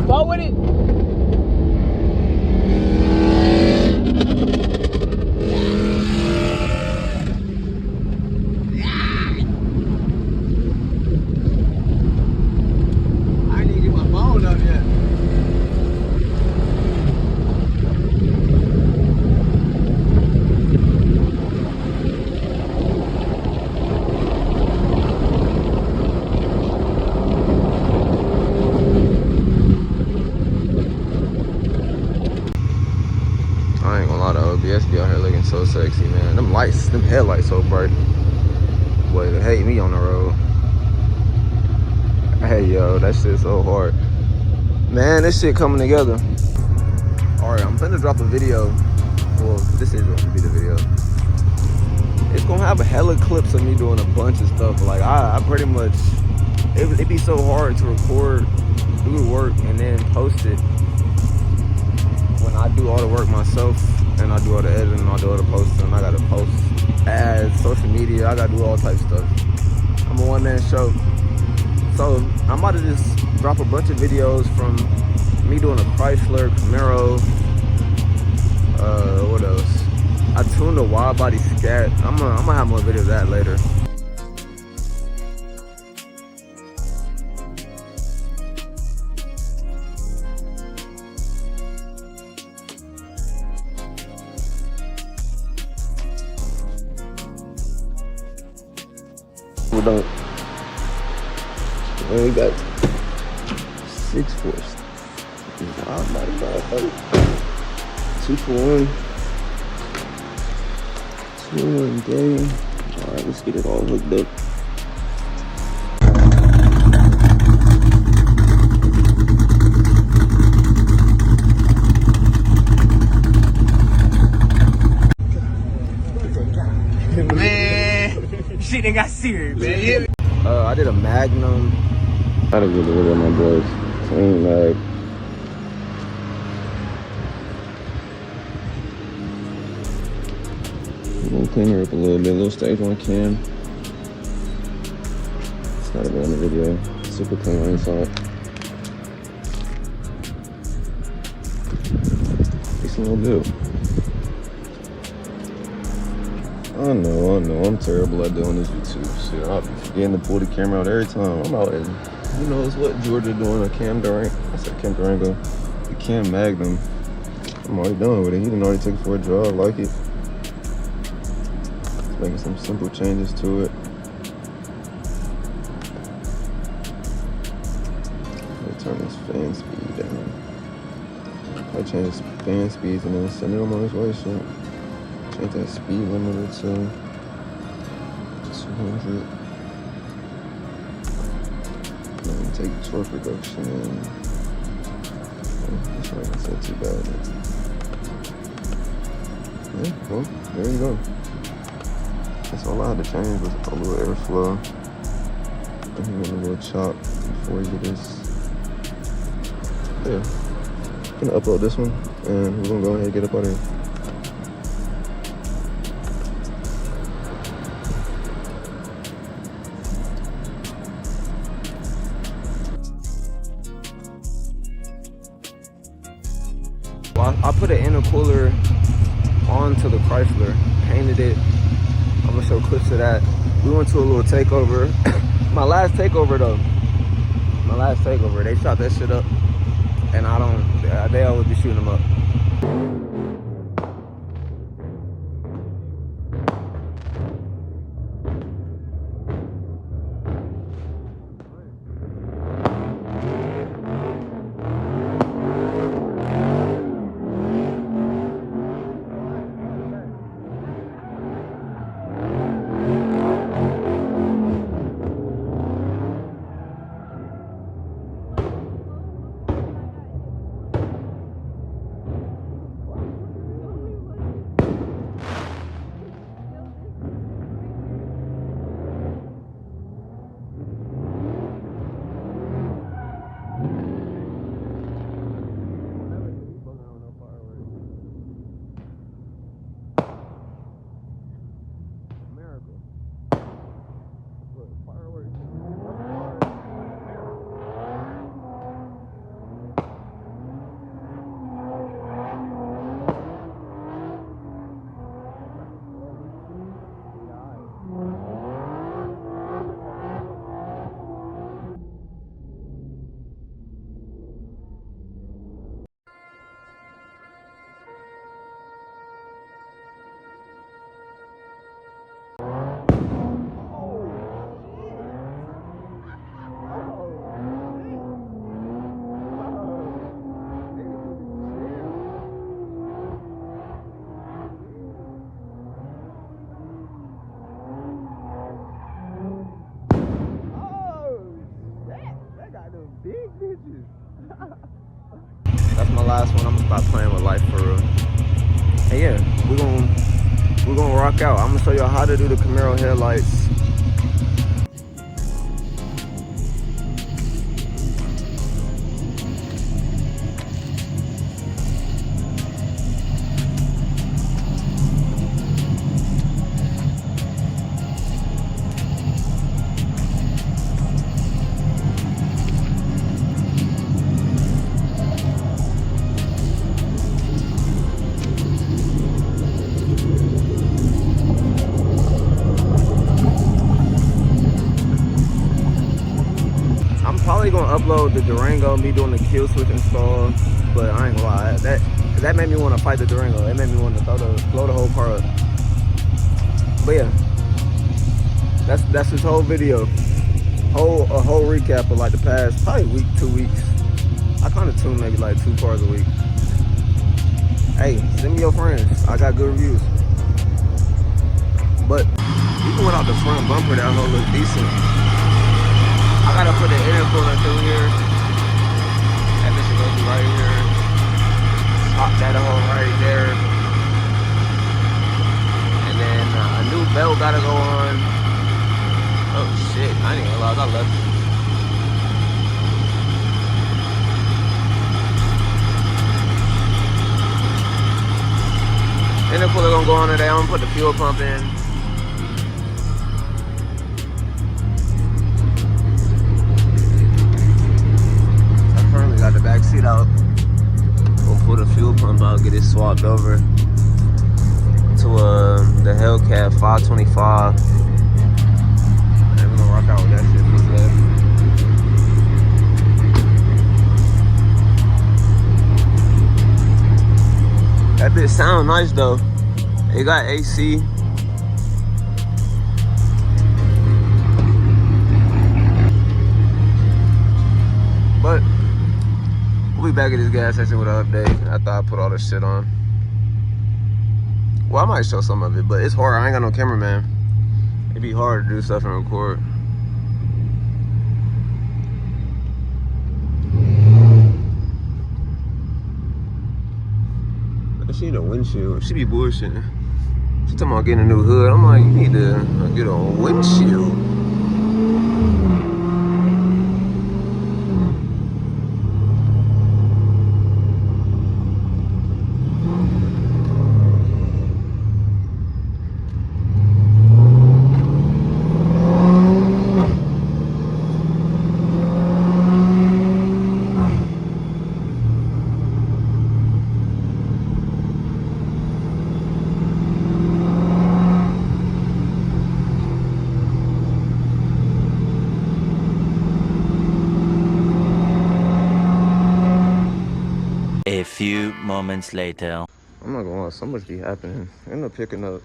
Go with it. I need to get my phone up yet. I ain't gonna lie, the OBS be out here looking so sexy, man. Them lights, them headlights so bright. Boy, they hate me on the road. Hey, yo, that shit's so hard. Man, this shit coming together. Alright, I'm finna drop a video. Well, this is gonna be the video. It's gonna have a hella clips of me doing a bunch of stuff. Like, I pretty much, it'd be so hard to record, do the work, and then post it. When I do all the work myself, and I do all the editing, and I do all the posting, I gotta post ads, social media, I gotta do all types of stuff. I'm a one-man show. So I'm about to just drop a bunch of videos from me doing a Chrysler, Camaro, what else? I tuned a Widebody Scat. I'm gonna have more videos of that later. We don't. Well, we got 6 force. Oh my God, 2 for 1. 2 in 1 day. All right, let's get it all hooked up. Man, shit ain't got serious, man. I did a Magnum. I gotta get rid of my boys. Clean mag. We'll clean her up a little stage 1 cam. It's not even in the video. Super clean on inside. Decent little build. I know, I'm terrible at doing this YouTube shit. I'll be forgetting to pull the camera out every time. I'm out in, who knows what Georgia doing, a Cam Durango. I said Cam Durango. The Cam Magnum. I'm already done with it. He done already took it for a drive, like it. Just making some simple changes to it. I'll turn this fan speed down. I change his fan speeds and then send him on his way, shit. Change that speed limiter to 200. And take torque reduction. That's not so too bad. Yeah, well, there you go. That's all I had to change was a little airflow. And a little chop before you get this. Yeah. I'm gonna upload this one and we're gonna go ahead and get up out of here. I put an intercooler onto the Chrysler, painted it. I'm gonna show clips of that. We went to a little takeover. My last takeover, they shot that shit up. And they always be shooting them up. bitches. That's my last one. I'm gonna stop playing with life for real. And yeah, we're gonna rock out. I'm gonna show y'all how to do the Camaro headlights. Probably gonna upload the Durango, me doing the kill switch install, but I ain't gonna lie, that made me want to fight the Durango. It made me want to blow the whole car up. But yeah, that's this whole video, a whole recap of like the past probably week, 2 weeks. I kind of tune maybe like 2 cars a week. Hey, send me your friends. I got good reviews. But even without the front bumper, that whole look decent. I gotta put the intercooler through here. That bitch should go through right here. Swap that hole right there. And then a new belt gotta go on. Oh shit, I ain't gonna lie, I left it. Intercooler gonna go on today. I'm gonna put the fuel pump in. Got the back seat out. We'll pull the fuel pump out, get it swapped over to the Hellcat 525. And we're gonna rock out with that shit for today. That bitch sound nice though. It got AC. But we'll be back at this gas station with an update after I put all this shit on. Well, I might show some of it, but it's hard. I ain't got no cameraman. It'd be hard to do stuff and record. She need a windshield. She be bullshitting. She talking about getting a new hood. I'm like, you need to get a windshield. A few moments later. I'm not gonna lie, so much be happening. I end up picking up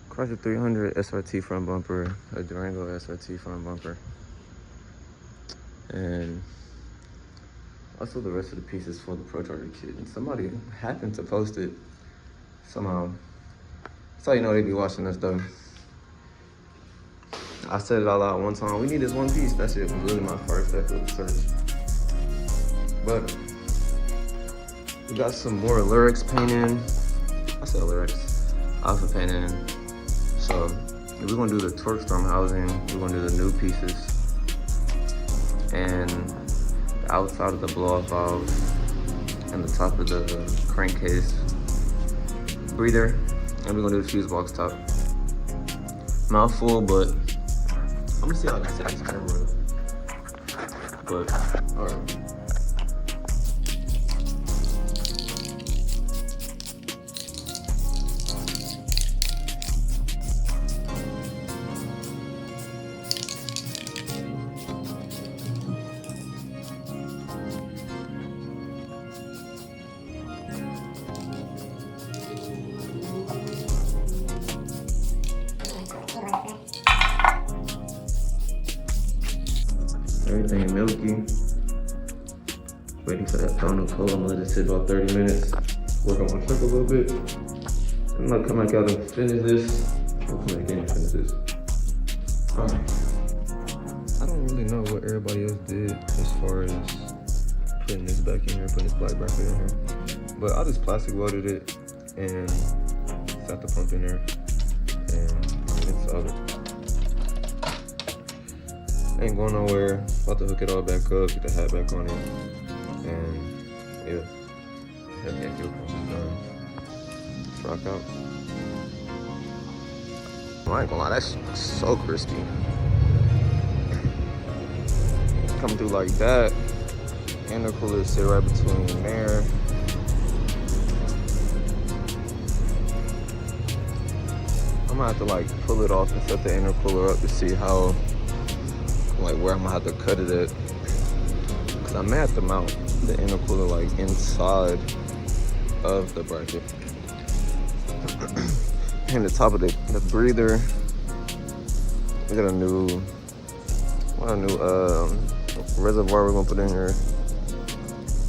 Chrysler 300 SRT front bumper, a Durango SRT front bumper, and also the rest of the pieces for the Procharger kit. And somebody happened to post it somehow. That's how you know they be watching this though. I said it all out one time. We need this one piece. That shit was really my first effort search. But we got some more lyrics painted. I said lyrics. Alpha painted. So we're gonna do the torqstorm housing. We're gonna do the new pieces and the outside of the blow-off valve and the top of the crankcase breather. And we're gonna do the fuse box top. Mouthful, but I'm gonna see how I can set this camera. But all right. Everything milky. Waiting for that final coat. I'm gonna let it sit about 30 minutes. Work on my truck a little bit. I'm gonna come back out and finish this. I'll come back in and finish this. I don't really know what everybody else did as far as putting this back in here, putting this black bracket in here. But I just plastic welded it and set the pump in there, and it's solid. Ain't going nowhere. About to hook it all back up, get the hat back on it, and yeah, heavy fuel pump is done. Let's rock out. I ain't gonna lie, that's so crispy. Come through like that. Intercooler sit right between there. I'm gonna have to like pull it off and set the intercooler up to see how, like where I'm gonna have to cut it at. Cause I may have to mount the intercooler like inside of the bracket. And the top of the breather, we got a new reservoir we're gonna put in here.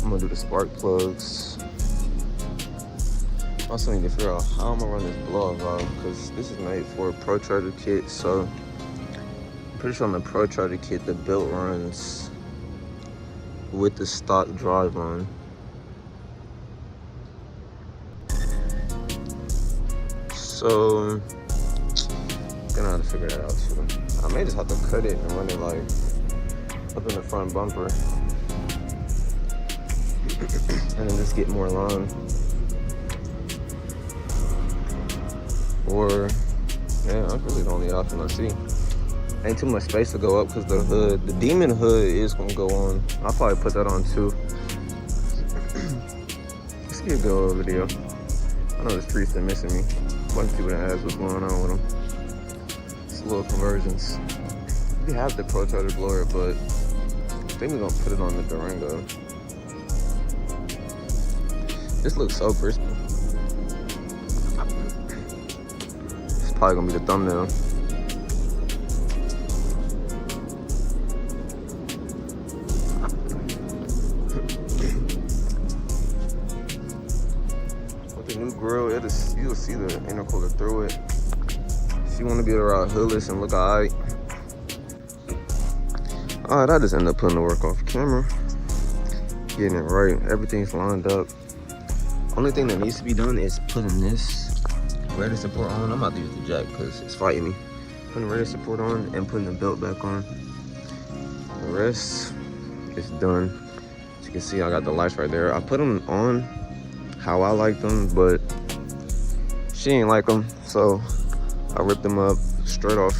I'm gonna do the spark plugs. Also need to figure out how I'm gonna run this blow-off valve, because this is made for a Procharger kit. So I'm pretty sure on the Procharger kit the belt runs with the stock drive on. So gonna have to figure that out too. I may just have to cut it and run it like up in the front bumper, and then just get more line. Or yeah, that's really the only option I see. Ain't too much space to go up because the hood, the Demon hood is gonna go on. I'll probably put that on too. Let's get a good old video. I know the streets are missing me. A bunch of people that ask what's going on with them. It's little conversions. We have the Procharger blower, but I think we're gonna put it on the Durango. This looks so crispy. It's probably gonna be the thumbnail. With the new grill, you'll see the intercooler through it. If you want to be able to ride hoodless and look alright. Alright, I just ended up putting the work off camera. Getting it right. Everything's lined up. Only thing that needs to be done is putting this radiator support on. I'm about to use the jack because it's fighting me. Putting the radiator support on and putting the belt back on. The rest is done. As you can see, I got the lights right there. I put them on how I like them, but she ain't like them, so I ripped them up straight off.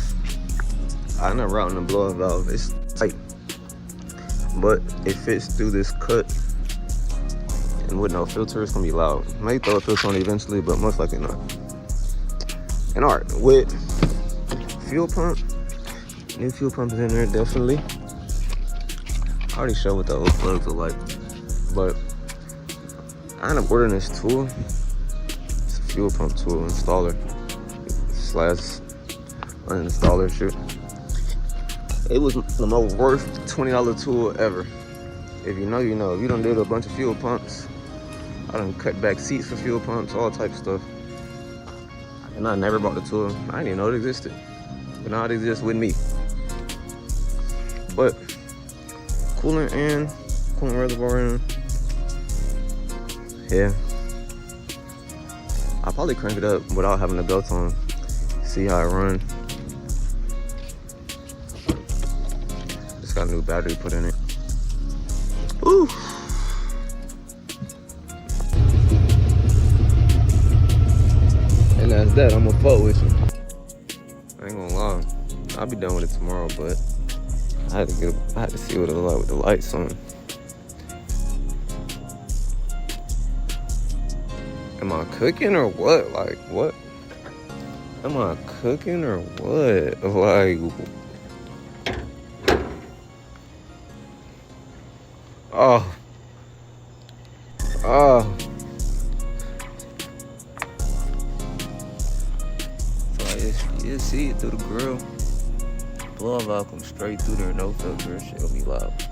I ended up routing the blow-off valve. It's tight, but it fits through this cut. And with no filter, it's gonna be loud. May throw a filter on it eventually, but most likely not. And alright, with fuel pump, new fuel pump is in there, definitely. I already showed what the old plugs are like, but I ended up ordering this tool. It's a fuel pump tool installer slash uninstaller shit. It was the most worth $20 tool ever. If you know, you know. If you done did a bunch of fuel pumps, I done cut back seats for fuel pumps, all type of stuff. And I never bought the tool. I didn't even know it existed. But now it exists with me. But coolant in, coolant reservoir in. Yeah. I'll probably crank it up without having the belts on. See how it runs. Just got a new battery put in it. Ooh. And that's that. I'm gonna fuck with you. I ain't gonna lie. I'll be done with it tomorrow, but I had to see what it looked like with the lights on. Am I cooking or what? Like, what? Am I cooking or what? Like, oh. So you see it through the grill. Blow valve comes straight through there, no filter. Shit gonna be loud.